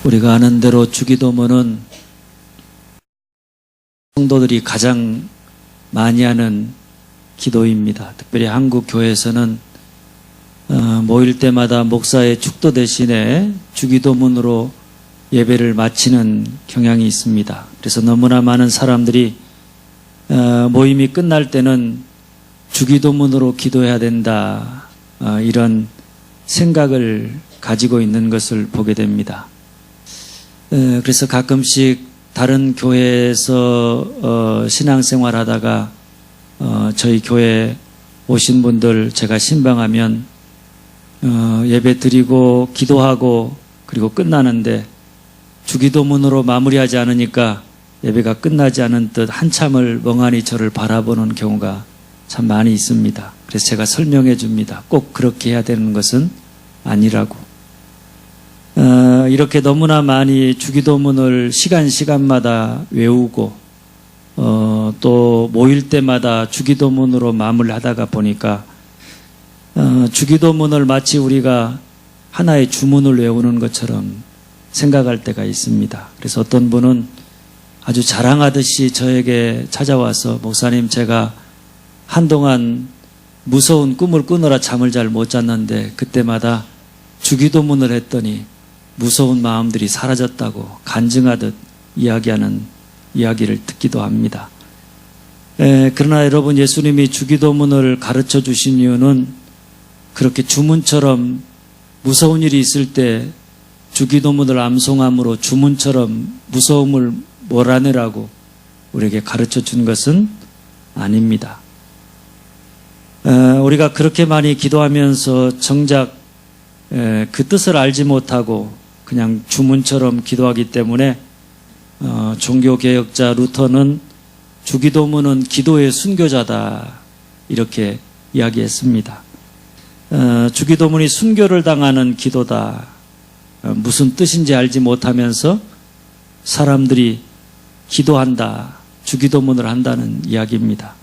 우리가 아는 대로 주기도문은 성도들이 가장 많이 하는 기도입니다. 특별히 한국 교회에서는 모일 때마다 목사의 축도 대신에 주기도문으로 예배를 마치는 경향이 있습니다. 그래서 너무나 많은 사람들이 모임이 끝날 때는 주기도문으로 기도해야 된다, 이런 생각을 가지고 있는 것을 보게 됩니다. 그래서 가끔씩 다른 교회에서 신앙생활 하다가 저희 교회 오신 분들 제가 신방하면 예배 드리고 기도하고 그리고 끝나는데 주기도문으로 마무리하지 않으니까 예배가 끝나지 않은 듯 한참을 멍하니 저를 바라보는 경우가 참 많이 있습니다. 그래서 제가 설명해 줍니다. 꼭 그렇게 해야 되는 것은 아니라고. 이렇게 너무나 많이 주기도문을 시간마다 외우고 또 모일 때마다 주기도문으로 마무리하다가 보니까 주기도문을 마치 우리가 하나의 주문을 외우는 것처럼 생각할 때가 있습니다. 그래서 어떤 분은 아주 자랑하듯이 저에게 찾아와서 목사님, 제가 한동안 무서운 꿈을 꾸느라 잠을 잘 못 잤는데 그때마다 주기도문을 했더니 무서운 마음들이 사라졌다고 간증하듯 이야기하는 이야기를 듣기도 합니다. 그러나 여러분, 예수님이 주기도문을 가르쳐 주신 이유는 그렇게 주문처럼 무서운 일이 있을 때 주기도문을 암송함으로 주문처럼 무서움을 몰아내라고 우리에게 가르쳐 준 것은 아닙니다. 우리가 그렇게 많이 기도하면서 정작 그 뜻을 알지 못하고 그냥 주문처럼 기도하기 때문에 종교개혁자 루터는 주기도문은 기도의 순교자다, 이렇게 이야기했습니다. 주기도문이 순교를 당하는 기도다, 무슨 뜻인지 알지 못하면서 사람들이 기도한다, 주기도문을 한다는 이야기입니다.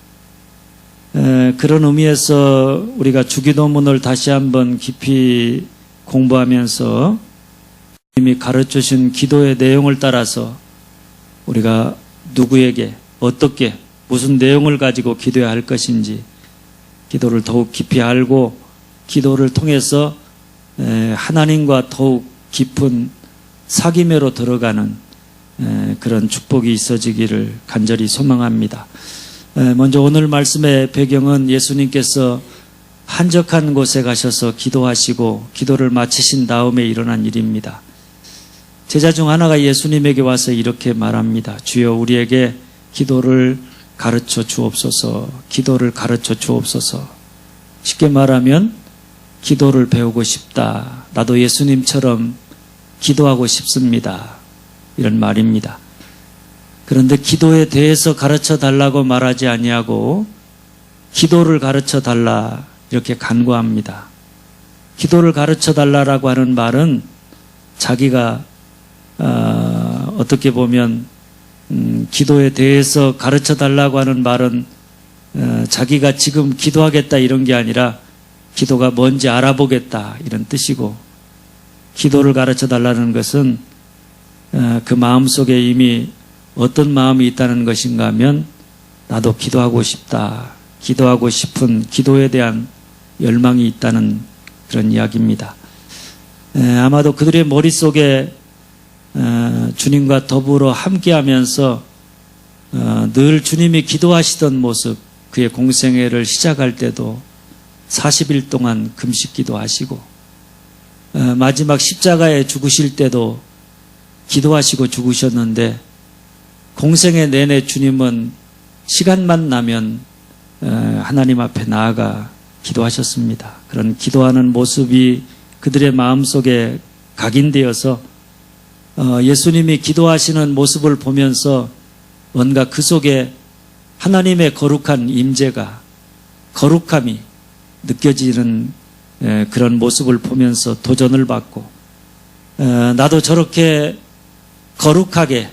그런 의미에서 우리가 주기도문을 다시 한번 깊이 공부하면서 이미 가르쳐주신 기도의 내용을 따라서 우리가 누구에게 어떻게 무슨 내용을 가지고 기도해야 할 것인지 기도를 더욱 깊이 알고 기도를 통해서 하나님과 더욱 깊은 사귐회로 들어가는 그런 축복이 있어지기를 간절히 소망합니다. 먼저 오늘 말씀의 배경은 예수님께서 한적한 곳에 가셔서 기도하시고 기도를 마치신 다음에 일어난 일입니다. 제자 중 하나가 예수님에게 와서 이렇게 말합니다. 주여, 우리에게 기도를 가르쳐 주옵소서. 기도를 가르쳐 주옵소서. 쉽게 말하면 기도를 배우고 싶다. 나도 예수님처럼 기도하고 싶습니다. 이런 말입니다. 그런데 기도에 대해서 가르쳐 달라고 말하지 아니하고 기도를 가르쳐 달라, 이렇게 간구합니다. 기도를 가르쳐 달라라고 하는 말은 자기가 어떻게 보면 기도에 대해서 가르쳐 달라고 하는 말은 자기가 지금 기도하겠다 이런 게 아니라 기도가 뭔지 알아보겠다, 이런 뜻이고, 기도를 가르쳐 달라는 것은 그 마음속에 이미 어떤 마음이 있다는 것인가 하면 나도 기도하고 싶다, 기도하고 싶은 기도에 대한 열망이 있다는 그런 이야기입니다. 아마도 그들의 머릿속에 주님과 더불어 함께하면서 늘 주님이 기도하시던 모습, 그의 공생애를 시작할 때도 40일 동안 금식 기도하시고 마지막 십자가에 죽으실 때도 기도하시고 죽으셨는데 공생애 내내 주님은 시간만 나면 하나님 앞에 나아가 기도하셨습니다. 그런 기도하는 모습이 그들의 마음속에 각인되어서 예수님이 기도하시는 모습을 보면서 뭔가 그 속에 하나님의 거룩한 임재가, 거룩함이 느껴지는 그런 모습을 보면서 도전을 받고 나도 저렇게 거룩하게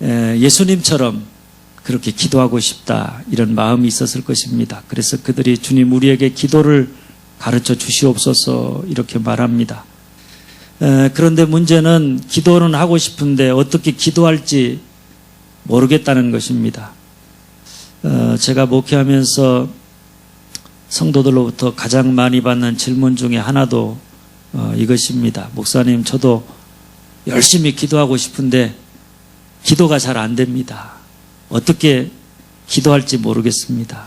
예수님처럼 그렇게 기도하고 싶다, 이런 마음이 있었을 것입니다. 그래서 그들이 주님, 우리에게 기도를 가르쳐 주시옵소서, 이렇게 말합니다. 그런데 문제는 기도는 하고 싶은데 어떻게 기도할지 모르겠다는 것입니다. 제가 목회하면서 성도들로부터 가장 많이 받는 질문 중에 하나도 이것입니다. 목사님, 저도 열심히 기도하고 싶은데 기도가 잘 안 됩니다. 어떻게 기도할지 모르겠습니다.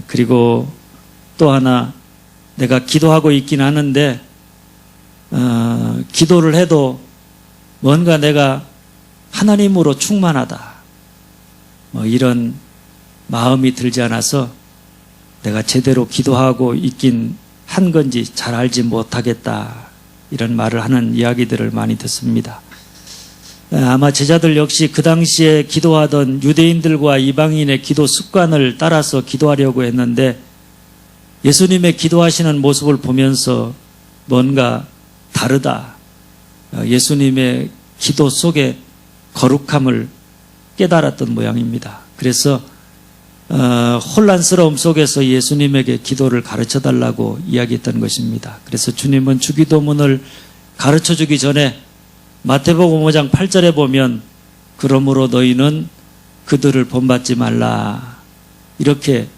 그리고 또 하나, 내가 기도하고 있긴 하는데 기도를 해도 뭔가 내가 하나님으로 충만하다, 이런 마음이 들지 않아서 내가 제대로 기도하고 있긴 한 건지 잘 알지 못하겠다, 이런 말을 하는 이야기들을 많이 듣습니다. 아마 제자들 역시 그 당시에 기도하던 유대인들과 이방인의 기도 습관을 따라서 기도하려고 했는데 예수님의 기도하시는 모습을 보면서 뭔가 다르다, 예수님의 기도 속에 거룩함을 깨달았던 모양입니다. 그래서 혼란스러움 속에서 예수님에게 기도를 가르쳐달라고 이야기했던 것입니다. 그래서 주님은 주기도문을 가르쳐주기 전에 마태복음 5장 8절에 보면 그러므로 너희는 그들을 본받지 말라, 이렇게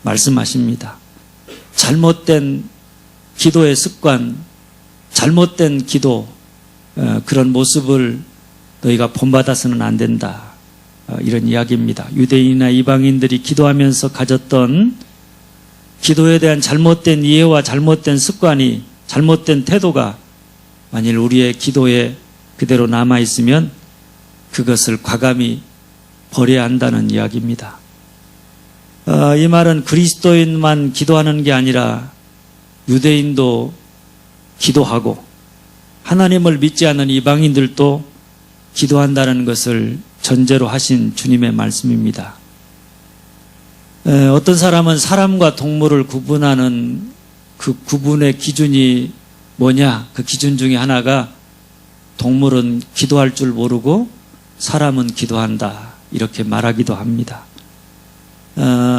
말씀하십니다. 잘못된 기도의 습관, 잘못된 기도, 그런 모습을 너희가 본받아서는 안 된다, 이런 이야기입니다. 유대인이나 이방인들이 기도하면서 가졌던 기도에 대한 잘못된 이해와 잘못된 습관이, 잘못된 태도가 만일 우리의 기도에 그대로 남아있으면 그것을 과감히 버려야 한다는 이야기입니다. 이 말은 그리스도인만 기도하는 게 아니라 유대인도 기도하고 하나님을 믿지 않는 이방인들도 기도한다는 것을 전제로 하신 주님의 말씀입니다. 어떤 사람은 사람과 동물을 구분하는 그 구분의 기준이 뭐냐, 그 기준 중에 하나가 동물은 기도할 줄 모르고 사람은 기도한다, 이렇게 말하기도 합니다.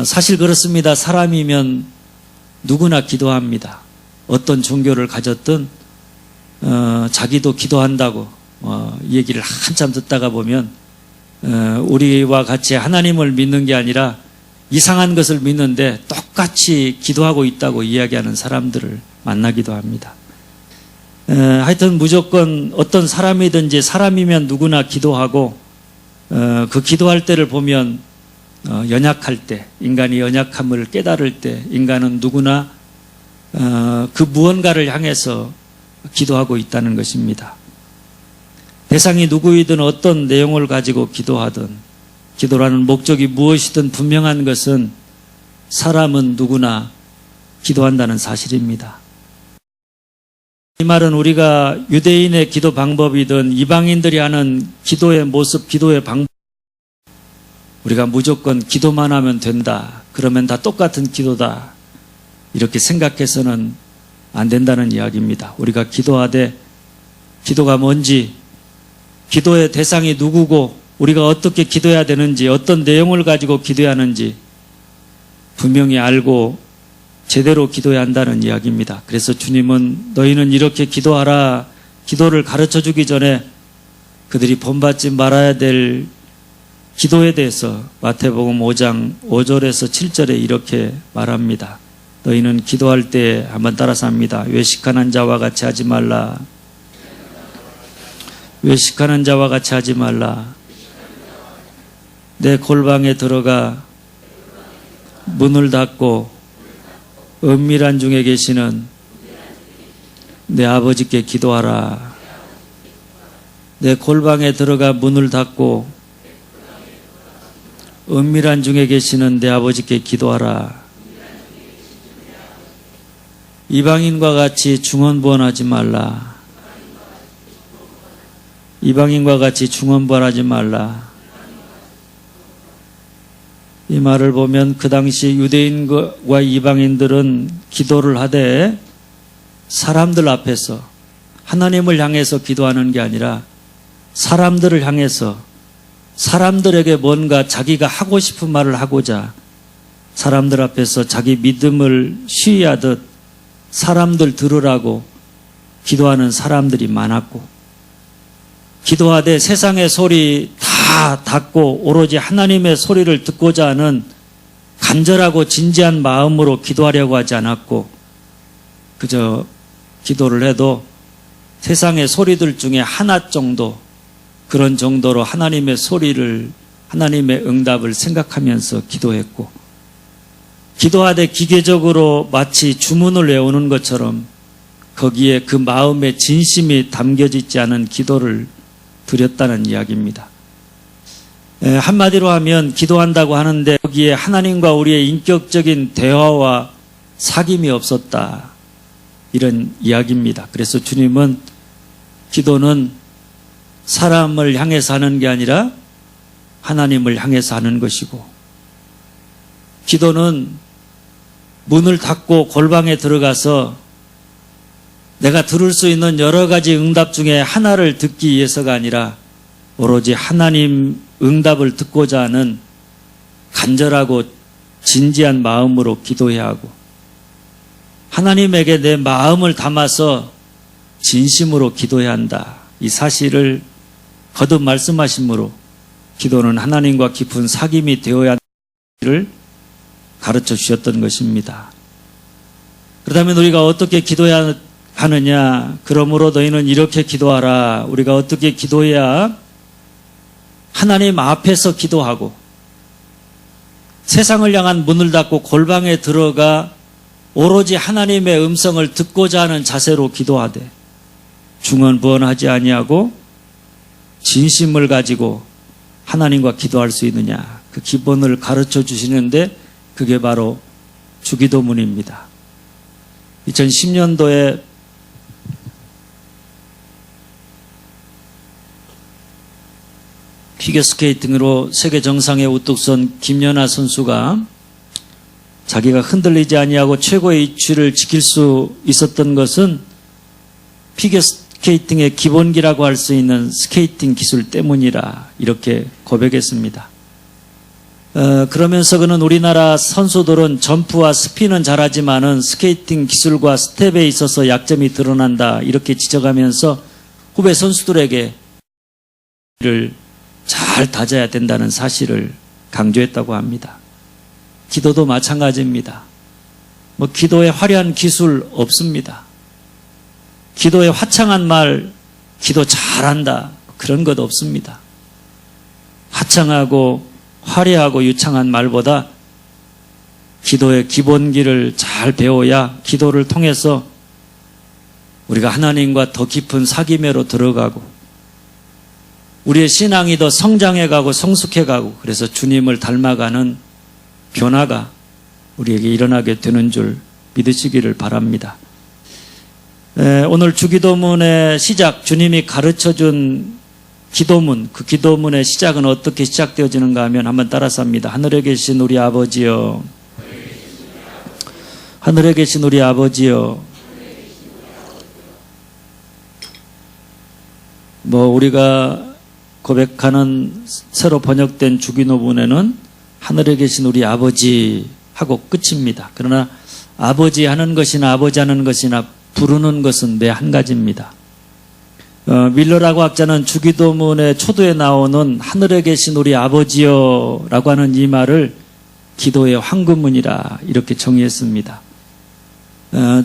사실 그렇습니다. 사람이면 누구나 기도합니다. 어떤 종교를 가졌든 자기도 기도한다고 얘기를 한참 듣다가 보면 우리와 같이 하나님을 믿는 게 아니라 이상한 것을 믿는데 똑같이 기도하고 있다고 이야기하는 사람들을 만나기도 합니다. 하여튼 무조건 어떤 사람이든지 사람이면 누구나 기도하고 그 기도할 때를 보면 연약할 때, 인간이 연약함을 깨달을 때 인간은 누구나 그 무언가를 향해서 기도하고 있다는 것입니다. 대상이 누구이든 어떤 내용을 가지고 기도하든 기도라는 목적이 무엇이든 분명한 것은 사람은 누구나 기도한다는 사실입니다. 이 말은 우리가 유대인의 기도 방법이든 이방인들이 하는 기도의 모습, 기도의 방법, 우리가 무조건 기도만 하면 된다, 그러면 다 똑같은 기도다, 이렇게 생각해서는 안 된다는 이야기입니다. 우리가 기도하되 기도가 뭔지, 기도의 대상이 누구고 우리가 어떻게 기도해야 되는지, 어떤 내용을 가지고 기도해야 하는지 분명히 알고 제대로 기도해야 한다는 이야기입니다. 그래서 주님은 너희는 이렇게 기도하라, 기도를 가르쳐주기 전에 그들이 본받지 말아야 될 기도에 대해서 마태복음 5장 5절에서 7절에 이렇게 말합니다. 너희는 기도할 때, 한번 따라서 합니다. 외식하는 자와 같이 하지 말라. 외식하는 자와 같이 하지 말라. 내 골방에 들어가 문을 닫고 은밀한 중에 계시는 내 아버지께 기도하라. 내 골방에 들어가 문을 닫고 은밀한 중에 계시는 내 아버지께 기도하라. 이방인과 같이 중언부언하지 말라. 이방인과 같이 중언부언하지 말라. 이 말을 보면 그 당시 유대인과 이방인들은 기도를 하되 사람들 앞에서 하나님을 향해서 기도하는 게 아니라 사람들을 향해서 사람들에게 뭔가 자기가 하고 싶은 말을 하고자 사람들 앞에서 자기 믿음을 시위하듯 사람들 들으라고 기도하는 사람들이 많았고, 기도하되 세상의 소리 다 닫고 오로지 하나님의 소리를 듣고자 하는 간절하고 진지한 마음으로 기도하려고 하지 않았고, 그저 기도를 해도 세상의 소리들 중에 하나 정도, 그런 정도로 하나님의 소리를, 하나님의 응답을 생각하면서 기도했고, 기도하되 기계적으로 마치 주문을 외우는 것처럼 거기에 그 마음의 진심이 담겨져 있지 않은 기도를 드렸다는 이야기입니다. 한마디로 하면 기도한다고 하는데 거기에 하나님과 우리의 인격적인 대화와 사귐이 없었다, 이런 이야기입니다. 그래서 주님은 기도는 사람을 향해서 하는 게 아니라 하나님을 향해서 하는 것이고, 기도는 문을 닫고 골방에 들어가서 내가 들을 수 있는 여러 가지 응답 중에 하나를 듣기 위해서가 아니라 오로지 하나님 응답을 듣고자 하는 간절하고 진지한 마음으로 기도해야 하고, 하나님에게 내 마음을 담아서 진심으로 기도해야 한다, 이 사실을 거듭 말씀하심으로 기도는 하나님과 깊은 사귐이 되어야 한다를 가르쳐 주셨던 것입니다. 그렇다면 우리가 어떻게 기도해야 하느냐? 그러므로 너희는 이렇게 기도하라. 우리가 어떻게 기도해야 하나님 앞에서 기도하고 세상을 향한 문을 닫고 골방에 들어가 오로지 하나님의 음성을 듣고자 하는 자세로 기도하되 중언부언하지 아니하고 진심을 가지고 하나님과 기도할 수 있느냐, 그 기본을 가르쳐 주시는데 그게 바로 주기도문입니다. 2010년도에 피겨스케이팅으로 세계 정상에 우뚝 선 김연아 선수가 자기가 흔들리지 아니하고 최고의 위치를 지킬 수 있었던 것은 피겨스케이팅의 기본기라고 할 수 있는 스케이팅 기술 때문이라, 이렇게 고백했습니다. 그러면서 그는 우리나라 선수들은 점프와 스피는 잘하지만은 스케이팅 기술과 스텝에 있어서 약점이 드러난다, 이렇게 지적하면서 후배 선수들에게 를 잘 다져야 된다는 사실을 강조했다고 합니다. 기도도 마찬가지입니다. 기도에 화려한 기술 없습니다. 기도에 화창한 말, 기도 잘한다, 그런 것 없습니다. 화창하고 화려하고 유창한 말보다 기도의 기본기를 잘 배워야 기도를 통해서 우리가 하나님과 더 깊은 사귐회로 들어가고 우리의 신앙이 더 성장해가고 성숙해가고, 그래서 주님을 닮아가는 변화가 우리에게 일어나게 되는 줄 믿으시기를 바랍니다. 오늘 주기도문의 시작, 주님이 가르쳐준 기도문, 그 기도문의 시작은 어떻게 시작되어지는가 하면 한번 따라서 합니다. 하늘에 계신 우리 아버지여, 하늘에 계신 우리 아버지여. 우리가 고백하는 새로 번역된 주기도문에는 하늘에 계신 우리 아버지 하고 끝입니다. 그러나 아버지 하는 것이나 아버지 하는 것이나 부르는 것은 매 한 가지입니다. 밀러라고 학자는 주기도문의 초도에 나오는 하늘에 계신 우리 아버지여 라고 하는 이 말을 기도의 황금문이라, 이렇게 정의했습니다.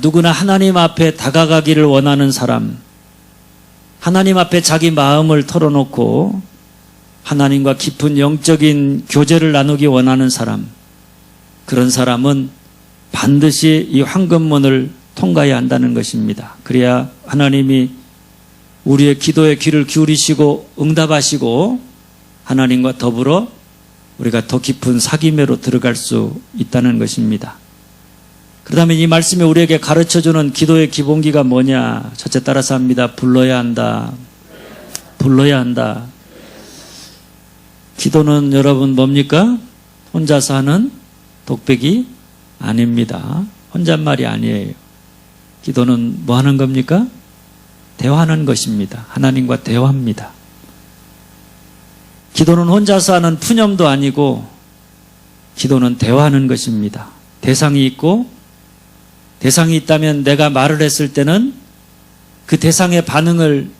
누구나 하나님 앞에 다가가기를 원하는 사람, 하나님 앞에 자기 마음을 털어놓고 하나님과 깊은 영적인 교제를 나누기 원하는 사람, 그런 사람은 반드시 이 황금문을 통과해야 한다는 것입니다. 그래야 하나님이 우리의 기도에 귀를 기울이시고 응답하시고 하나님과 더불어 우리가 더 깊은 사귐회로 들어갈 수 있다는 것입니다. 그렇다면 이 말씀이 우리에게 가르쳐주는 기도의 기본기가 뭐냐? 첫째 따라서 합니다. 불러야 한다. 불러야 한다. 기도는 여러분 뭡니까? 혼자서 하는 독백이 아닙니다. 혼잣말이 아니에요. 기도는 뭐 하는 겁니까? 대화하는 것입니다. 하나님과 대화합니다. 기도는 혼자서 하는 푸념도 아니고 기도는 대화하는 것입니다. 대상이 있고, 대상이 있다면 내가 말을 했을 때는 그 대상의 반응을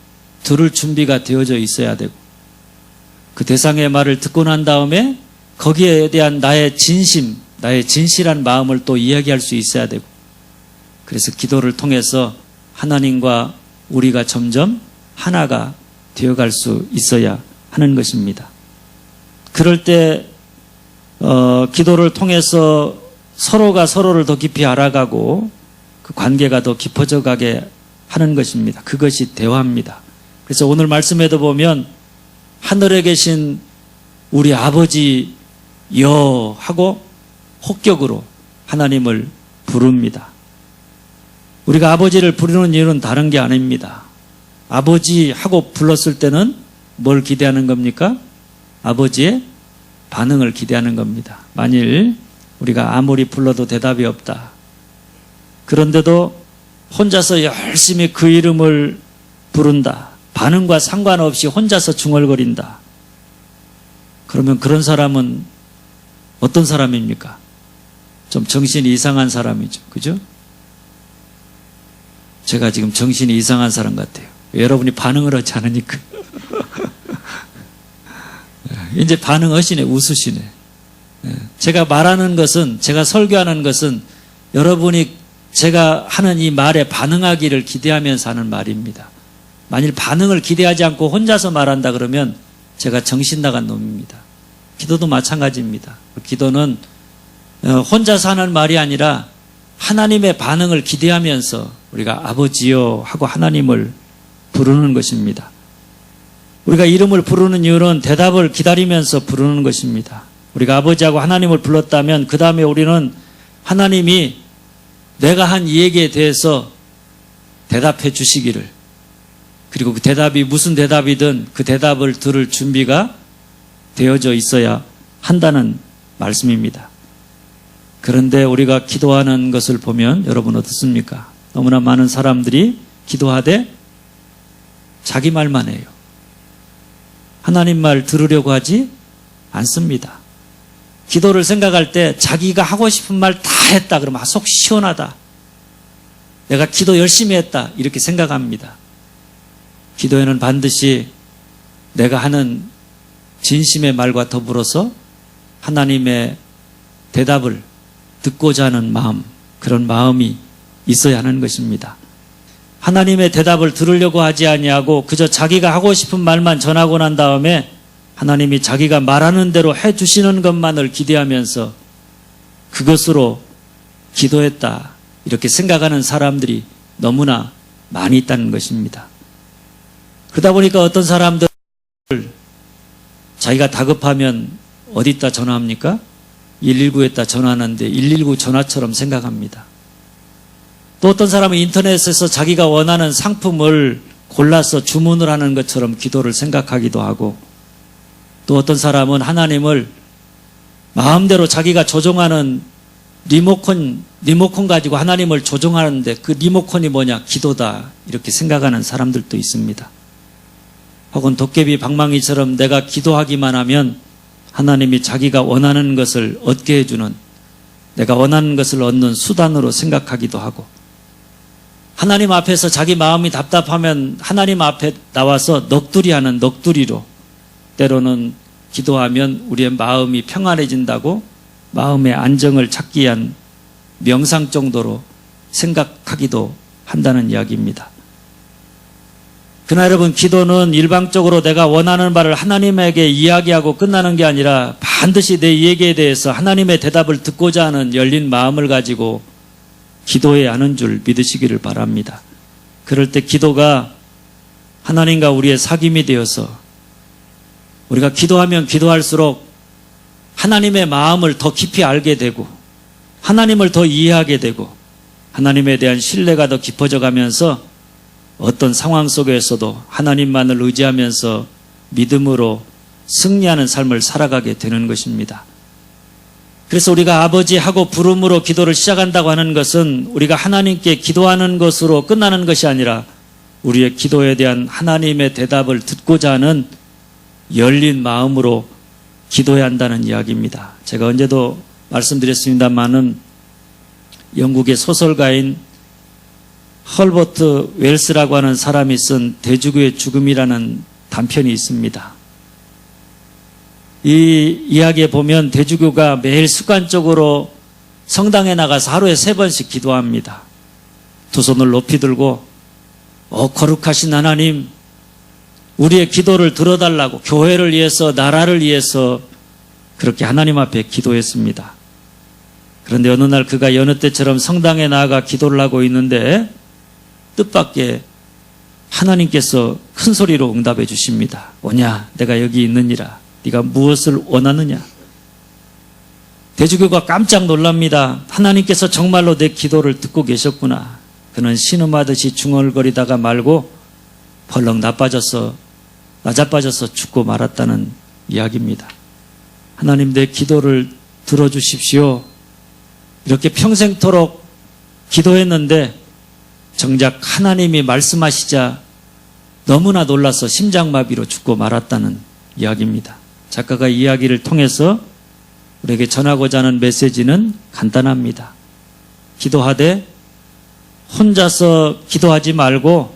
들을 준비가 되어져 있어야 되고, 그 대상의 말을 듣고 난 다음에 거기에 대한 나의 진심, 나의 진실한 마음을 또 이야기할 수 있어야 되고, 그래서 기도를 통해서 하나님과 우리가 점점 하나가 되어갈 수 있어야 하는 것입니다. 그럴 때 기도를 통해서 서로가 서로를 더 깊이 알아가고 그 관계가 더 깊어져 가게 하는 것입니다. 그것이 대화입니다. 그래서 오늘 말씀에도 보면 하늘에 계신 우리 아버지여 하고 혹격으로 하나님을 부릅니다. 우리가 아버지를 부르는 이유는 다른 게 아닙니다. 아버지 하고 불렀을 때는 뭘 기대하는 겁니까? 아버지의 반응을 기대하는 겁니다. 만일 우리가 아무리 불러도 대답이 없다. 그런데도 혼자서 열심히 그 이름을 부른다. 반응과 상관없이 혼자서 중얼거린다. 그러면 그런 사람은 어떤 사람입니까? 좀 정신이 이상한 사람이죠. 그죠? 제가 지금 정신이 이상한 사람 같아요. 여러분이 반응을 하지 않으니까. 이제 반응하시네, 웃으시네. 제가 말하는 것은, 제가 설교하는 것은 여러분이 제가 하는 이 말에 반응하기를 기대하면서 하는 말입니다. 만일 반응을 기대하지 않고 혼자서 말한다 그러면 제가 정신 나간 놈입니다. 기도도 마찬가지입니다. 기도는 혼자서 하는 말이 아니라 하나님의 반응을 기대하면서 우리가 아버지여 하고 하나님을 부르는 것입니다. 우리가 이름을 부르는 이유는 대답을 기다리면서 부르는 것입니다. 우리가 아버지하고 하나님을 불렀다면 그 다음에 우리는 하나님이 내가 한 이 얘기에 대해서 대답해 주시기를, 그리고 그 대답이 무슨 대답이든 그 대답을 들을 준비가 되어져 있어야 한다는 말씀입니다. 그런데 우리가 기도하는 것을 보면 여러분 어떻습니까? 너무나 많은 사람들이 기도하되 자기 말만 해요. 하나님 말 들으려고 하지 않습니다. 기도를 생각할 때 자기가 하고 싶은 말 다 했다 그러면 속 시원하다. 내가 기도 열심히 했다 이렇게 생각합니다. 기도에는 반드시 내가 하는 진심의 말과 더불어서 하나님의 대답을 듣고자 하는 마음, 그런 마음이 있어야 하는 것입니다. 하나님의 대답을 들으려고 하지 아니하고 그저 자기가 하고 싶은 말만 전하고 난 다음에 하나님이 자기가 말하는 대로 해주시는 것만을 기대하면서 그것으로 기도했다 이렇게 생각하는 사람들이 너무나 많이 있다는 것입니다. 그러다 보니까 어떤 사람들 자기가 다급하면 어디다 전화합니까? 119에다 전화하는데 119 전화처럼 생각합니다. 또 어떤 사람은 인터넷에서 자기가 원하는 상품을 골라서 주문을 하는 것처럼 기도를 생각하기도 하고, 또 어떤 사람은 하나님을 마음대로 자기가 조종하는 리모컨 가지고 하나님을 조종하는데 그 리모컨이 뭐냐? 기도다. 이렇게 생각하는 사람들도 있습니다. 혹은 도깨비 방망이처럼 내가 기도하기만 하면 하나님이 자기가 원하는 것을 얻게 해주는, 내가 원하는 것을 얻는 수단으로 생각하기도 하고, 하나님 앞에서 자기 마음이 답답하면 하나님 앞에 나와서 넋두리하는 넋두리로, 때로는 기도하면 우리의 마음이 평안해진다고 마음의 안정을 찾기 위한 명상 정도로 생각하기도 한다는 이야기입니다. 그러나 여러분, 기도는 일방적으로 내가 원하는 바를 하나님에게 이야기하고 끝나는 게 아니라 반드시 내 얘기에 대해서 하나님의 대답을 듣고자 하는 열린 마음을 가지고 기도해야 하는 줄 믿으시기를 바랍니다. 그럴 때 기도가 하나님과 우리의 사귐이 되어서 우리가 기도하면 기도할수록 하나님의 마음을 더 깊이 알게 되고 하나님을 더 이해하게 되고 하나님에 대한 신뢰가 더 깊어져 가면서 어떤 상황 속에서도 하나님만을 의지하면서 믿음으로 승리하는 삶을 살아가게 되는 것입니다. 그래서 우리가 아버지 하고 부름으로 기도를 시작한다고 하는 것은 우리가 하나님께 기도하는 것으로 끝나는 것이 아니라 우리의 기도에 대한 하나님의 대답을 듣고자 하는 열린 마음으로 기도해야 한다는 이야기입니다. 제가 언제도 말씀드렸습니다마는 영국의 소설가인 헐버트 웰스라고 하는 사람이 쓴 대주교의 죽음이라는 단편이 있습니다. 이 이야기에 보면 대주교가 매일 습관적으로 성당에 나가서 하루에 3번씩 기도합니다. 두 손을 높이 들고 거룩하신 하나님, 우리의 기도를 들어달라고 교회를 위해서 나라를 위해서 그렇게 하나님 앞에 기도했습니다. 그런데 어느 날 그가 여느 때처럼 성당에 나아가 기도를 하고 있는데 뜻밖의 하나님께서 큰 소리로 응답해 주십니다. 오냐, 내가 여기 있느니라. 네가 무엇을 원하느냐. 대주교가 깜짝 놀랍니다. 하나님께서 정말로 내 기도를 듣고 계셨구나. 그는 신음하듯이 중얼거리다가 말고 벌렁 나자빠져서 죽고 말았다는 이야기입니다. 하나님, 내 기도를 들어주십시오. 이렇게 평생토록 기도했는데 정작 하나님이 말씀하시자 너무나 놀라서 심장마비로 죽고 말았다는 이야기입니다. 작가가 이 이야기를 통해서 우리에게 전하고자 하는 메시지는 간단합니다. 기도하되 혼자서 기도하지 말고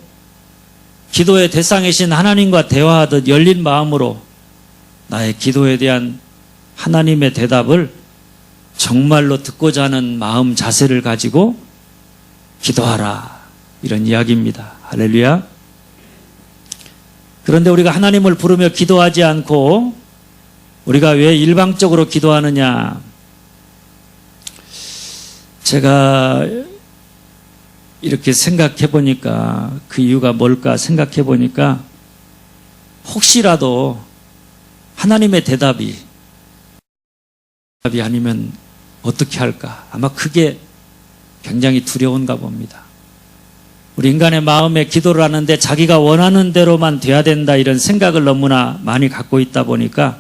기도의 대상이신 하나님과 대화하듯 열린 마음으로 나의 기도에 대한 하나님의 대답을 정말로 듣고자 하는 마음 자세를 가지고 기도하라, 이런 이야기입니다. 할렐루야. 그런데 우리가 하나님을 부르며 기도하지 않고 우리가 왜 일방적으로 기도하느냐. 제가 이렇게 생각해 보니까 그 이유가 뭘까 생각해 보니까 혹시라도 하나님의 대답이 아니면 어떻게 할까? 아마 그게 굉장히 두려운가 봅니다. 우리 인간의 마음에 기도를 하는데 자기가 원하는 대로만 돼야 된다, 이런 생각을 너무나 많이 갖고 있다 보니까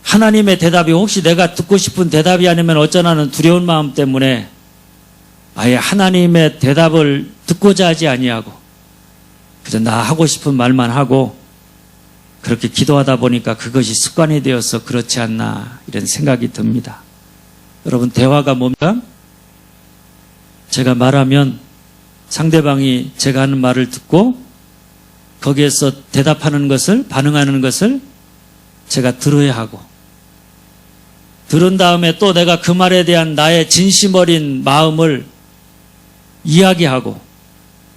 하나님의 대답이 혹시 내가 듣고 싶은 대답이 아니면 어쩌나는 두려운 마음 때문에 아예 하나님의 대답을 듣고자 하지 아니하고 그저 나 하고 싶은 말만 하고 그렇게 기도하다 보니까 그것이 습관이 되어서 그렇지 않나, 이런 생각이 듭니다. 여러분, 대화가 뭡니까? 제가 말하면 상대방이 제가 하는 말을 듣고 거기에서 대답하는 것을, 반응하는 것을 제가 들어야 하고, 들은 다음에 또 내가 그 말에 대한 나의 진심 어린 마음을 이야기하고,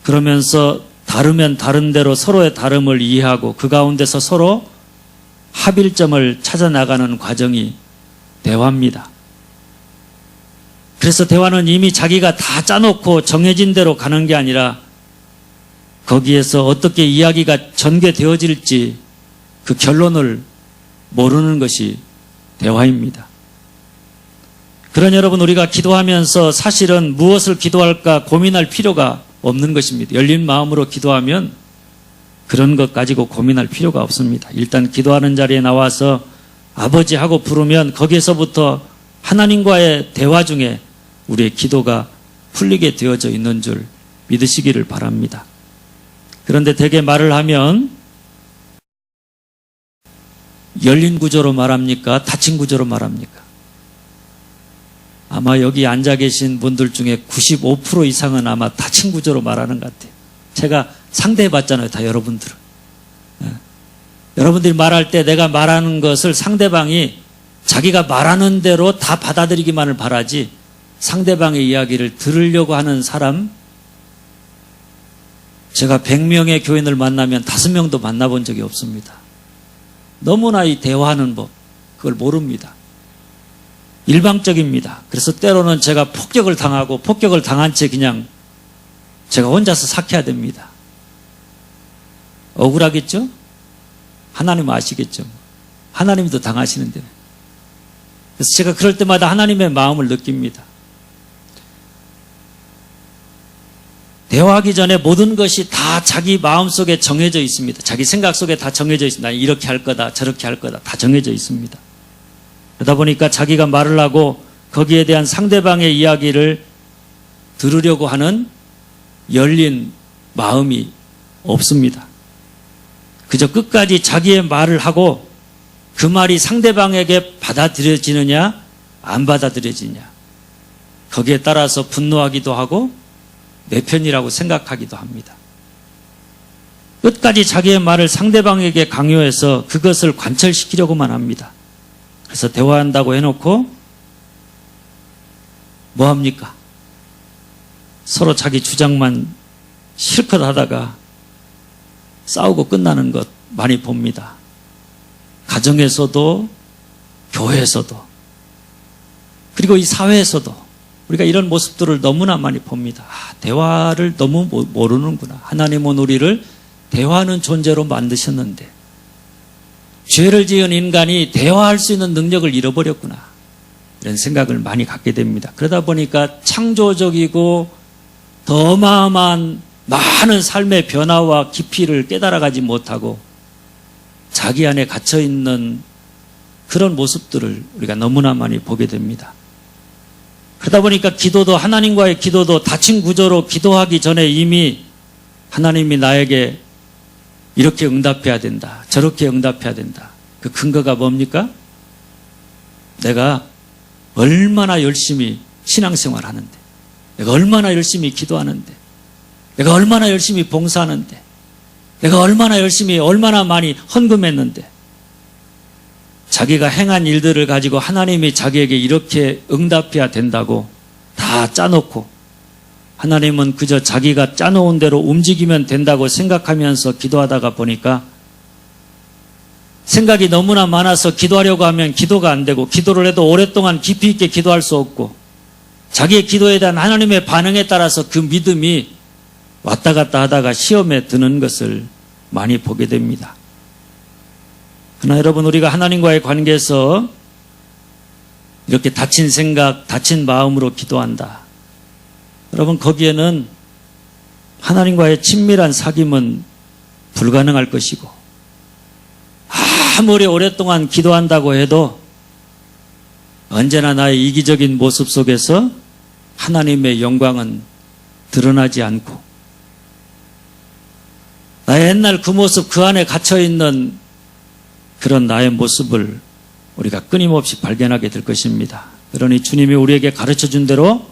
그러면서 다르면 다른 대로 서로의 다름을 이해하고 그 가운데서 서로 합일점을 찾아 나가는 과정이 대화입니다. 그래서 대화는 이미 자기가 다 짜놓고 정해진 대로 가는 게 아니라 거기에서 어떻게 이야기가 전개되어질지 그 결론을 모르는 것이 대화입니다. 그러나 여러분, 우리가 기도하면서 사실은 무엇을 기도할까 고민할 필요가 없는 것입니다. 열린 마음으로 기도하면 그런 것 가지고 고민할 필요가 없습니다. 일단 기도하는 자리에 나와서 아버지 하고 부르면 거기에서부터 하나님과의 대화 중에 우리의 기도가 풀리게 되어져 있는 줄 믿으시기를 바랍니다. 그런데 대개 말을 하면 열린 구조로 말합니까? 닫힌 구조로 말합니까? 아마 여기 앉아 계신 분들 중에 95% 이상은 아마 닫힌 구조로 말하는 것 같아요. 제가 상대해 봤잖아요, 다 여러분들은. 여러분들이 말할 때 내가 말하는 것을 상대방이 자기가 말하는 대로 다 받아들이기만을 바라지 상대방의 이야기를 들으려고 하는 사람, 제가 100명의 교인을 만나면 5명도 만나본 적이 없습니다. 너무나 이 대화하는 법, 그걸 모릅니다. 일방적입니다. 그래서 때로는 제가 폭격을 당하고 폭격을 당한 채 그냥 제가 혼자서 삭혀야 됩니다. 억울하겠죠? 하나님 아시겠죠? 하나님도 당하시는데. 그래서 제가 그럴 때마다 하나님의 마음을 느낍니다. 대화하기 전에 모든 것이 다 자기 마음속에 정해져 있습니다. 자기 생각 속에 다 정해져 있습니다. 이렇게 할 거다, 저렇게 할 거다, 다 정해져 있습니다. 그러다 보니까 자기가 말을 하고 거기에 대한 상대방의 이야기를 들으려고 하는 열린 마음이 없습니다. 그저 끝까지 자기의 말을 하고 그 말이 상대방에게 받아들여지느냐 안 받아들여지느냐, 거기에 따라서 분노하기도 하고 내 편이라고 생각하기도 합니다. 끝까지 자기의 말을 상대방에게 강요해서 그것을 관철시키려고만 합니다. 그래서 대화한다고 해놓고 뭐합니까? 서로 자기 주장만 실컷 하다가 싸우고 끝나는 것 많이 봅니다. 가정에서도 교회에서도 그리고 이 사회에서도 우리가 이런 모습들을 너무나 많이 봅니다. 대화를 너무 모르는구나. 하나님은 우리를 대화하는 존재로 만드셨는데 죄를 지은 인간이 대화할 수 있는 능력을 잃어버렸구나. 이런 생각을 많이 갖게 됩니다. 그러다 보니까 창조적이고 더 어마어마한 많은 삶의 변화와 깊이를 깨달아가지 못하고 자기 안에 갇혀있는 그런 모습들을 우리가 너무나 많이 보게 됩니다. 그러다 보니까 기도도 하나님과의 기도도 닫힌 구조로 기도하기 전에 이미 하나님이 나에게 이렇게 응답해야 된다. 저렇게 응답해야 된다. 그 근거가 뭡니까? 내가 얼마나 열심히 신앙생활 하는데, 내가 얼마나 열심히 기도하는데, 내가 얼마나 열심히 봉사하는데, 내가 얼마나 많이 헌금했는데, 자기가 행한 일들을 가지고 하나님이 자기에게 이렇게 응답해야 된다고 다 짜놓고 하나님은 그저 자기가 짜놓은 대로 움직이면 된다고 생각하면서 기도하다가 보니까 생각이 너무나 많아서 기도하려고 하면 기도가 안 되고 기도를 해도 오랫동안 깊이 있게 기도할 수 없고 자기의 기도에 대한 하나님의 반응에 따라서 그 믿음이 왔다 갔다 하다가 시험에 드는 것을 많이 보게 됩니다. 그러나 여러분 우리가 하나님과의 관계에서 이렇게 다친 생각, 다친 마음으로 기도한다. 여러분 거기에는 하나님과의 친밀한 사귐은 불가능할 것이고 아무리 오랫동안 기도한다고 해도 언제나 나의 이기적인 모습 속에서 하나님의 영광은 드러나지 않고 나의 옛날 그 모습 그 안에 갇혀있는 그런 나의 모습을 우리가 끊임없이 발견하게 될 것입니다. 그러니 주님이 우리에게 가르쳐준 대로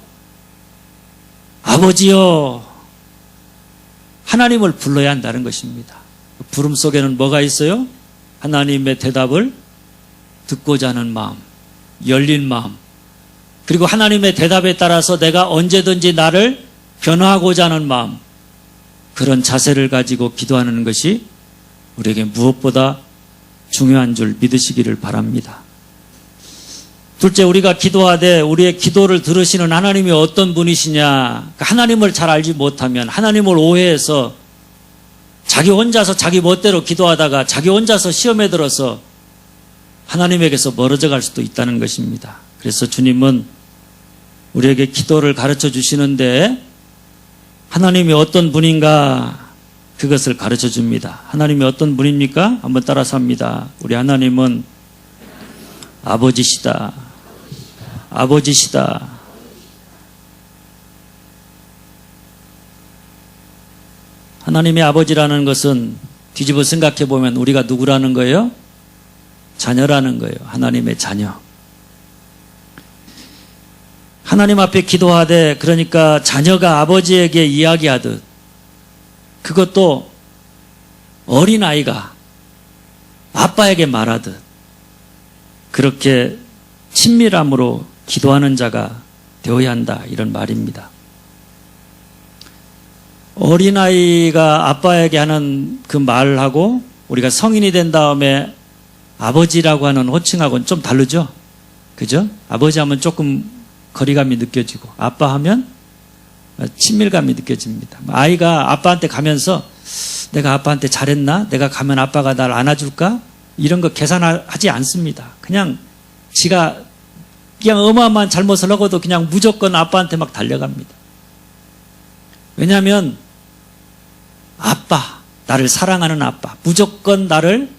아버지여 하나님을 불러야 한다는 것입니다. 그 부름 속에는 뭐가 있어요? 하나님의 대답을 듣고자 하는 마음, 열린 마음, 그리고 하나님의 대답에 따라서 내가 언제든지 나를 변화하고자 하는 마음, 그런 자세를 가지고 기도하는 것이 우리에게 무엇보다 중요한 줄 믿으시기를 바랍니다. 둘째, 우리가 기도하되 우리의 기도를 들으시는 하나님이 어떤 분이시냐, 하나님을 잘 알지 못하면 하나님을 오해해서 자기 혼자서 자기 멋대로 기도하다가 자기 혼자서 시험에 들어서 하나님에게서 멀어져 갈 수도 있다는 것입니다. 그래서 주님은 우리에게 기도를 가르쳐 주시는데 하나님이 어떤 분인가 그것을 가르쳐 줍니다. 하나님이 어떤 분입니까? 한번 따라서 합니다. 우리 하나님은 아버지시다. 아버지시다. 하나님의 아버지라는 것은 뒤집어 생각해 보면 우리가 누구라는 거예요? 자녀라는 거예요. 하나님의 자녀. 하나님 앞에 기도하되 그러니까 자녀가 아버지에게 이야기하듯 그것도 어린아이가 아빠에게 말하듯 그렇게 친밀함으로 기도하는 자가 되어야 한다 이런 말입니다. 어린아이가 아빠에게 하는 그 말하고 우리가 성인이 된 다음에 아버지라고 하는 호칭하고는 좀 다르죠? 그죠? 아버지 하면 조금 거리감이 느껴지고 아빠 하면 친밀감이 느껴집니다. 아이가 아빠한테 가면서 내가 아빠한테 잘했나? 내가 가면 아빠가 날 안아줄까? 이런 거 계산하지 않습니다. 그냥 지가 그냥 어마어마한 잘못을 하고도 그냥 무조건 아빠한테 막 달려갑니다. 왜냐하면 아빠, 나를 사랑하는 아빠, 무조건 나를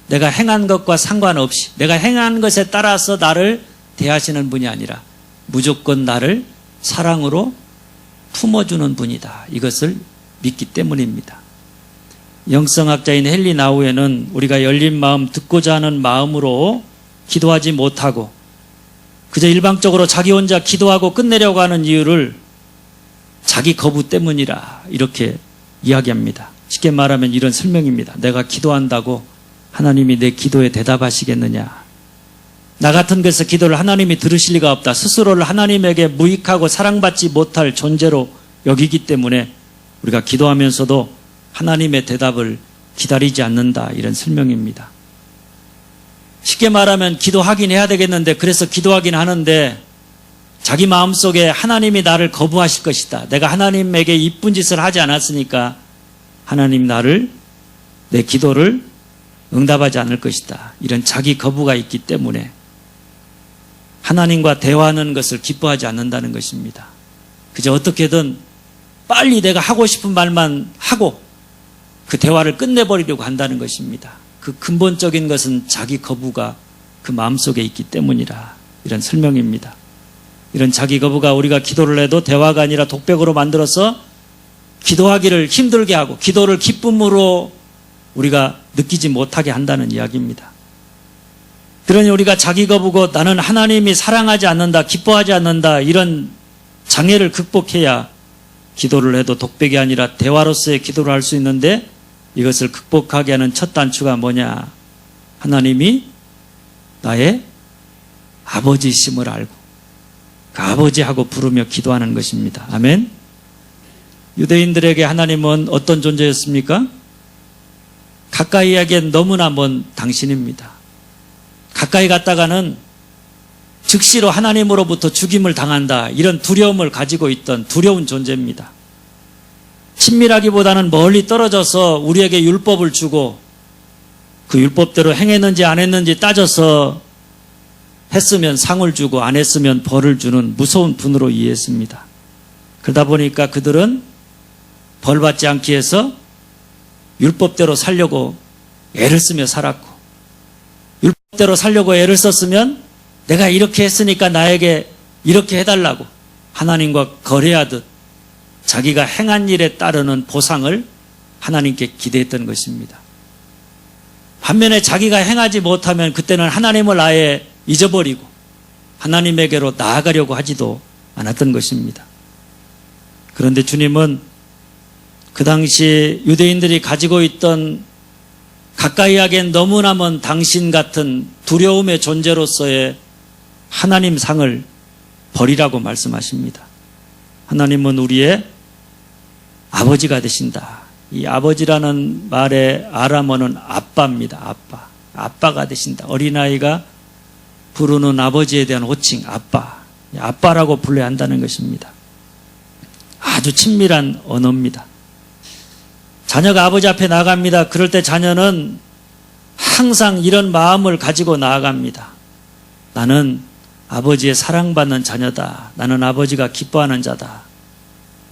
내가 행한 것과 상관없이 내가 행한 것에 따라서 나를 대하시는 분이 아니라 무조건 나를 사랑으로 품어주는 분이다. 이것을 믿기 때문입니다. 영성학자인 헨리 나우에는 우리가 열린 마음, 듣고자 하는 마음으로 기도하지 못하고 그저 일방적으로 자기 혼자 기도하고 끝내려고 하는 이유를 자기 거부 때문이라 이렇게 이야기합니다. 쉽게 말하면 이런 설명입니다. 내가 기도한다고 하나님이 내 기도에 대답하시겠느냐. 나 같은 것에서 기도를 하나님이 들으실 리가 없다. 스스로를 하나님에게 무익하고 사랑받지 못할 존재로 여기기 때문에 우리가 기도하면서도 하나님의 대답을 기다리지 않는다. 이런 설명입니다. 쉽게 말하면 기도하긴 해야 되겠는데 그래서 기도하긴 하는데 자기 마음속에 하나님이 나를 거부하실 것이다. 내가 하나님에게 이쁜 짓을 하지 않았으니까 하나님 나를 내 기도를 응답하지 않을 것이다. 이런 자기 거부가 있기 때문에 하나님과 대화하는 것을 기뻐하지 않는다는 것입니다. 그저 어떻게든 빨리 내가 하고 싶은 말만 하고 그 대화를 끝내버리려고 한다는 것입니다. 그 근본적인 것은 자기 거부가 그 마음속에 있기 때문이라 이런 설명입니다. 이런 자기 거부가 우리가 기도를 해도 대화가 아니라 독백으로 만들어서 기도하기를 힘들게 하고 기도를 기쁨으로 우리가 느끼지 못하게 한다는 이야기입니다. 그러니 우리가 자기 거부고 나는 하나님이 사랑하지 않는다, 기뻐하지 않는다 이런 장애를 극복해야 기도를 해도 독백이 아니라 대화로서의 기도를 할 수 있는데 이것을 극복하게 하는 첫 단추가 뭐냐? 하나님이 나의 아버지이심을 알고 그 아버지하고 부르며 기도하는 것입니다. 아멘. 유대인들에게 하나님은 어떤 존재였습니까? 가까이 하기엔 너무나 먼 당신입니다. 가까이 갔다가는 즉시로 하나님으로부터 죽임을 당한다. 이런 두려움을 가지고 있던 두려운 존재입니다. 친밀하기보다는 멀리 떨어져서 우리에게 율법을 주고 그 율법대로 행했는지 안 했는지 따져서 했으면 상을 주고 안 했으면 벌을 주는 무서운 분으로 이해했습니다. 그러다 보니까 그들은 벌 받지 않기 위해서 율법대로 살려고 애를 쓰며 살았고 율법대로 살려고 애를 썼으면 내가 이렇게 했으니까 나에게 이렇게 해달라고 하나님과 거래하듯 자기가 행한 일에 따르는 보상을 하나님께 기대했던 것입니다. 반면에 자기가 행하지 못하면 그때는 하나님을 아예 잊어버리고 하나님에게로 나아가려고 하지도 않았던 것입니다. 그런데 주님은 그 당시 유대인들이 가지고 있던 가까이 하기엔 너무나 먼 당신 같은 두려움의 존재로서의 하나님 상을 버리라고 말씀하십니다. 하나님은 우리의 아버지가 되신다. 이 아버지라는 말의 아람어는 아빠입니다. 아빠. 아빠가 되신다. 어린아이가 부르는 아버지에 대한 호칭, 아빠. 아빠라고 불러야 한다는 것입니다. 아주 친밀한 언어입니다. 자녀가 아버지 앞에 나아갑니다. 그럴 때 자녀는 항상 이런 마음을 가지고 나아갑니다. 나는 아버지의 사랑받는 자녀다. 나는 아버지가 기뻐하는 자다.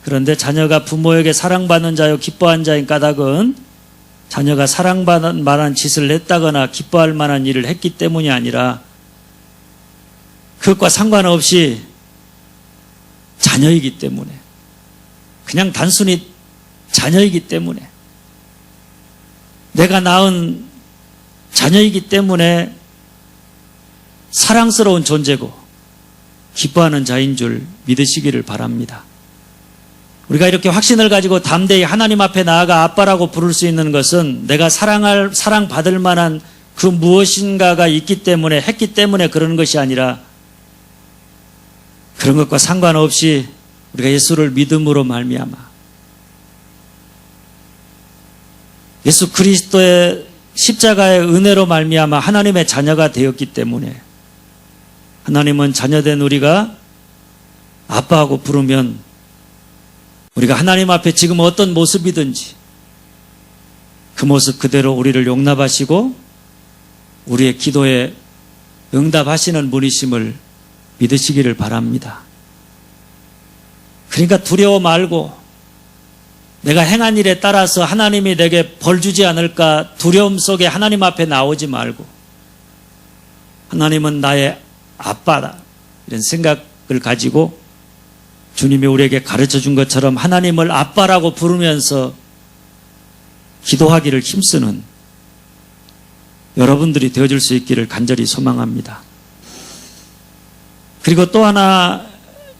그런데 자녀가 부모에게 사랑받는 자요 기뻐하는 자인 까닭은 자녀가 사랑받을 만한 짓을 했다거나 기뻐할 만한 일을 했기 때문이 아니라 그것과 상관없이 자녀이기 때문에 그냥 단순히 자녀이기 때문에 내가 낳은 자녀이기 때문에 사랑스러운 존재고 기뻐하는 자인 줄 믿으시기를 바랍니다. 우리가 이렇게 확신을 가지고 담대히 하나님 앞에 나아가 아빠라고 부를 수 있는 것은 내가 사랑받을 만한 그 무엇인가가 있기 때문에 했기 때문에 그러는 것이 아니라 그런 것과 상관없이 우리가 예수를 믿음으로 말미암아 예수 그리스도의 십자가의 은혜로 말미암아 하나님의 자녀가 되었기 때문에 하나님은 자녀된 우리가 아빠하고 부르면 우리가 하나님 앞에 지금 어떤 모습이든지 그 모습 그대로 우리를 용납하시고 우리의 기도에 응답하시는 분이심을 믿으시기를 바랍니다. 그러니까 두려워 말고 내가 행한 일에 따라서 하나님이 내게 벌 주지 않을까 두려움 속에 하나님 앞에 나오지 말고 하나님은 나의 아빠다 이런 생각을 가지고 주님이 우리에게 가르쳐 준 것처럼 하나님을 아빠라고 부르면서 기도하기를 힘쓰는 여러분들이 되어줄 수 있기를 간절히 소망합니다. 그리고 또 하나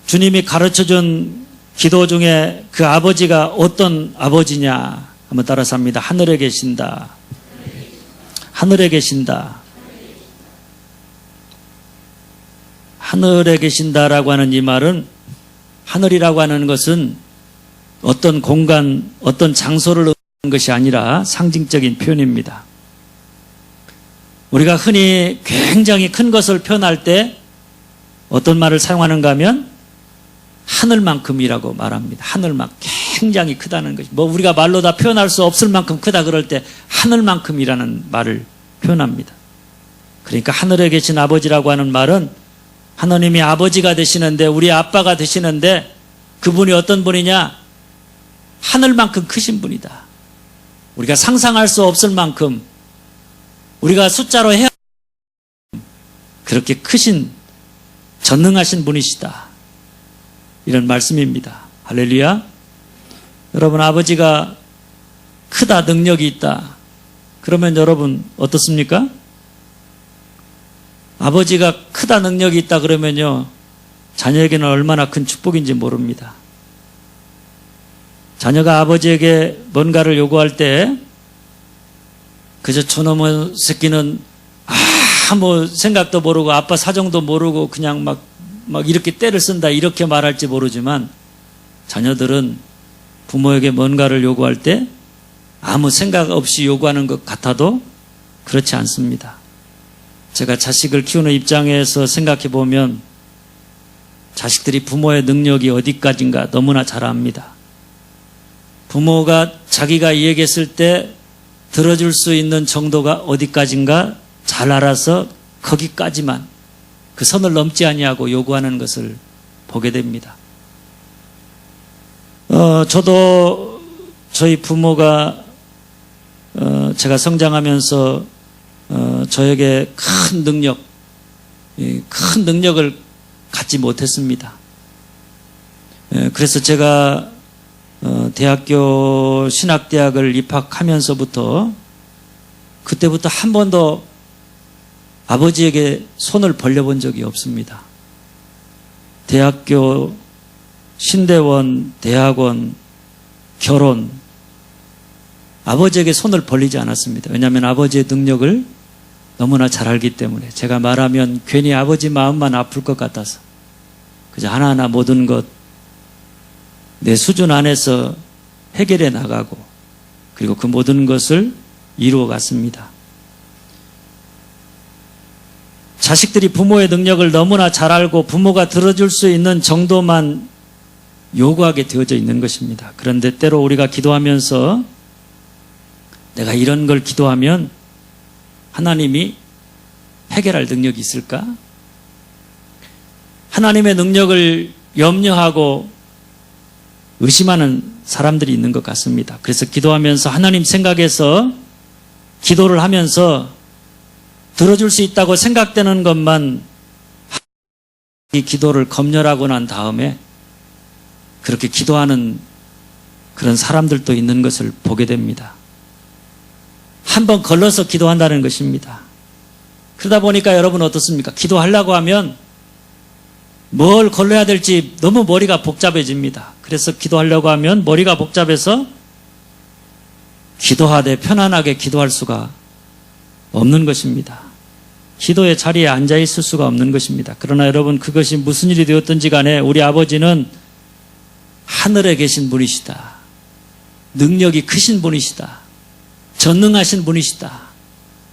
주님이 가르쳐 준 기도 중에 그 아버지가 어떤 아버지냐 한번 따라서 합니다. 하늘에 계신다. 하늘에 계신다. 하늘에 계신다라고 하는 이 말은, 하늘이라고 하는 것은 어떤 공간, 어떤 장소를 의미하는 것이 아니라 상징적인 표현입니다. 우리가 흔히 굉장히 큰 것을 표현할 때 어떤 말을 사용하는가 하면 하늘만큼이라고 말합니다. 하늘만큼. 굉장히 크다는 것이. 뭐 우리가 말로 다 표현할 수 없을 만큼 크다 그럴 때 하늘만큼이라는 말을 표현합니다. 그러니까 하늘에 계신 아버지라고 하는 말은 하나님이 아버지가 되시는데, 우리 아빠가 되시는데, 그분이 어떤 분이냐? 하늘만큼 크신 분이다. 우리가 상상할 수 없을 만큼, 우리가 숫자로 해야 그렇게 크신, 전능하신 분이시다. 이런 말씀입니다. 할렐루야. 여러분, 아버지가 크다, 능력이 있다. 그러면 여러분 어떻습니까? 아버지가 크다, 능력이 있다 그러면요, 자녀에게는 얼마나 큰 축복인지 모릅니다. 자녀가 아버지에게 뭔가를 요구할 때 그저 저놈의 새끼는 아무 생각도 모르고 아빠 사정도 모르고 그냥 막 이렇게 때를 쓴다 이렇게 말할지 모르지만, 자녀들은 부모에게 뭔가를 요구할 때 아무 생각 없이 요구하는 것 같아도 그렇지 않습니다. 제가 자식을 키우는 입장에서 생각해 보면 자식들이 부모의 능력이 어디까지인가 너무나 잘 압니다. 부모가 자기가 얘기했을 때 들어줄 수 있는 정도가 어디까지인가 잘 알아서 거기까지만, 그 선을 넘지 아니하고 요구하는 것을 보게 됩니다. 저도 저희 부모가 제가 성장하면서 저에게 큰 능력을 갖지 못했습니다. 그래서 제가 대학교 신학대학을 입학하면서부터 그때부터 한 번도 아버지에게 손을 벌려본 적이 없습니다. 대학교, 신대원, 대학원, 결혼, 아버지에게 손을 벌리지 않았습니다. 왜냐하면 아버지의 능력을 너무나 잘 알기 때문에, 제가 말하면 괜히 아버지 마음만 아플 것 같아서 그저 하나하나 모든 것 내 수준 안에서 해결해 나가고, 그리고 그 모든 것을 이루어 갔습니다. 자식들이 부모의 능력을 너무나 잘 알고 부모가 들어줄 수 있는 정도만 요구하게 되어져 있는 것입니다. 그런데 때로 우리가 기도하면서 내가 이런 걸 기도하면 하나님이 해결할 능력이 있을까? 하나님의 능력을 염려하고 의심하는 사람들이 있는 것 같습니다. 그래서 기도하면서 하나님 생각해서 기도를 하면서 들어줄 수 있다고 생각되는 것만 이 기도를 검열하고 난 다음에 그렇게 기도하는 그런 사람들도 있는 것을 보게 됩니다. 한번 걸러서 기도한다는 것입니다. 그러다 보니까 여러분 어떻습니까? 기도하려고 하면 뭘 걸러야 될지 너무 머리가 복잡해집니다. 그래서 기도하려고 하면 머리가 복잡해서 기도하되 편안하게 기도할 수가 없는 것입니다. 기도의 자리에 앉아 있을 수가 없는 것입니다. 그러나 여러분, 그것이 무슨 일이 되었든지 간에 우리 아버지는 하늘에 계신 분이시다. 능력이 크신 분이시다. 전능하신 분이시다.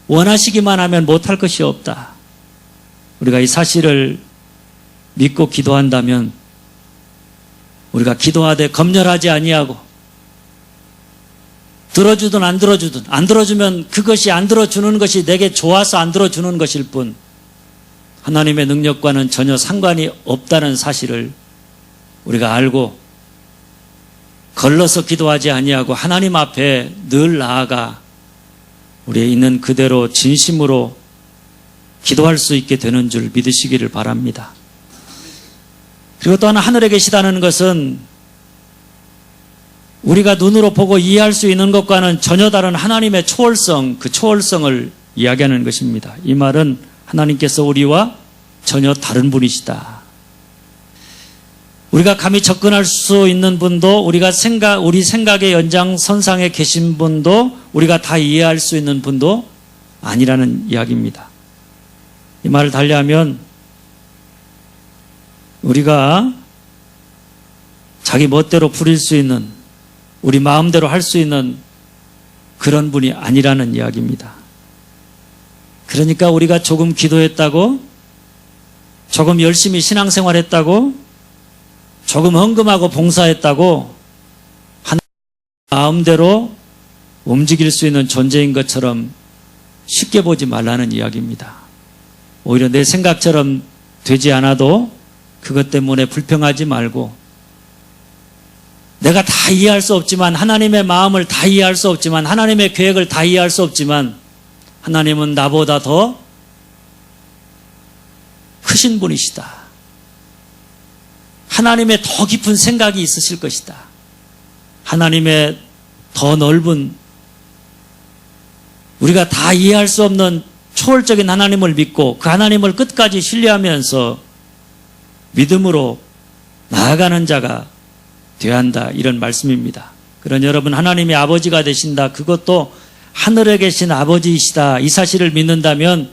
원하시기만 하면 못할 것이 없다. 우리가 이 사실을 믿고 기도한다면, 우리가 기도하되 검열하지 아니하고 들어주든 안 들어주든, 안 들어주면 그것이 안 들어주는 것이 내게 좋아서 안 들어주는 것일 뿐 하나님의 능력과는 전혀 상관이 없다는 사실을 우리가 알고 걸러서 기도하지 아니하고 하나님 앞에 늘 나아가 우리의 있는 그대로 진심으로 기도할 수 있게 되는 줄 믿으시기를 바랍니다. 그리고 또 하나, 하늘에 계시다는 것은 우리가 눈으로 보고 이해할 수 있는 것과는 전혀 다른 하나님의 초월성, 그 초월성을 이야기하는 것입니다. 이 말은 하나님께서 우리와 전혀 다른 분이시다. 우리가 감히 접근할 수 있는 분도 우리 생각의 연장선상에 계신 분도 우리가 다 이해할 수 있는 분도 아니라는 이야기입니다. 이 말을 달리하면 우리가 자기 멋대로 부릴 수 있는 우리 마음대로 할 수 있는 그런 분이 아니라는 이야기입니다. 그러니까 우리가 조금 기도했다고 조금 열심히 신앙생활했다고 조금 헌금하고 봉사했다고 하나님 마음대로 움직일 수 있는 존재인 것처럼 쉽게 보지 말라는 이야기입니다. 오히려 내 생각처럼 되지 않아도 그것 때문에 불평하지 말고 내가 다 이해할 수 없지만 하나님의 마음을 다 이해할 수 없지만 하나님의 계획을 다 이해할 수 없지만 하나님은 나보다 더 크신 분이시다. 하나님의 더 깊은 생각이 있으실 것이다. 하나님의 더 넓은 우리가 다 이해할 수 없는 초월적인 하나님을 믿고 그 하나님을 끝까지 신뢰하면서 믿음으로 나아가는 자가 되어야 한다. 이런 말씀입니다. 그런 여러분 하나님의 아버지가 되신다. 그것도 하늘에 계신 아버지이시다. 이 사실을 믿는다면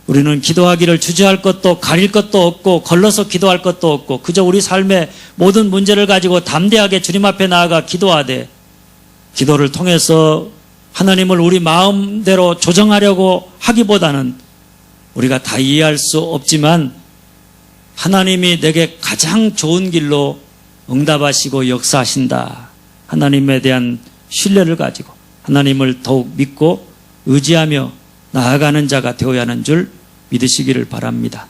우리는 기도하기를 주저할 것도 가릴 것도 없고 걸러서 기도할 것도 없고 그저 우리 삶의 모든 문제를 가지고 담대하게 주님 앞에 나아가 기도하되 기도를 통해서 하나님을 우리 마음대로 조정하려고 하기보다는 우리가 다 이해할 수 없지만 하나님이 내게 가장 좋은 길로 응답하시고 역사하신다. 하나님에 대한 신뢰를 가지고 하나님을 더욱 믿고 의지하며 나아가는 자가 되어야 하는 줄 믿으시기를 바랍니다.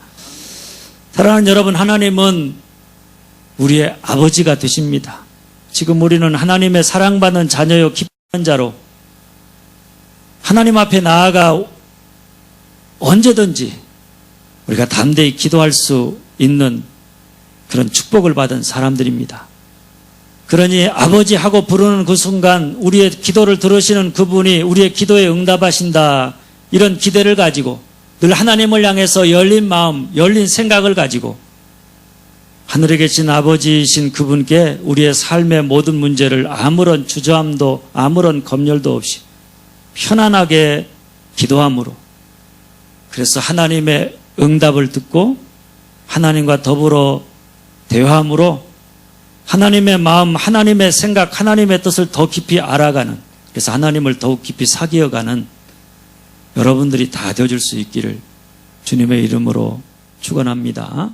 사랑하는 여러분, 하나님은 우리의 아버지가 되십니다. 지금 우리는 하나님의 사랑받는 자녀요 기쁘는 자로 하나님 앞에 나아가 언제든지 우리가 담대히 기도할 수 있는 그런 축복을 받은 사람들입니다. 그러니 아버지 하고 부르는 그 순간 우리의 기도를 들으시는 그분이 우리의 기도에 응답하신다. 이런 기대를 가지고 늘 하나님을 향해서 열린 마음, 열린 생각을 가지고 하늘에 계신 아버지이신 그분께 우리의 삶의 모든 문제를 아무런 주저함도 아무런 검열도 없이 편안하게 기도함으로 그래서 하나님의 응답을 듣고 하나님과 더불어 대화함으로 하나님의 마음, 하나님의 생각, 하나님의 뜻을 더 깊이 알아가는 그래서 하나님을 더욱 깊이 사귀어가는 여러분들이 다 되어줄 수 있기를 주님의 이름으로 축원합니다.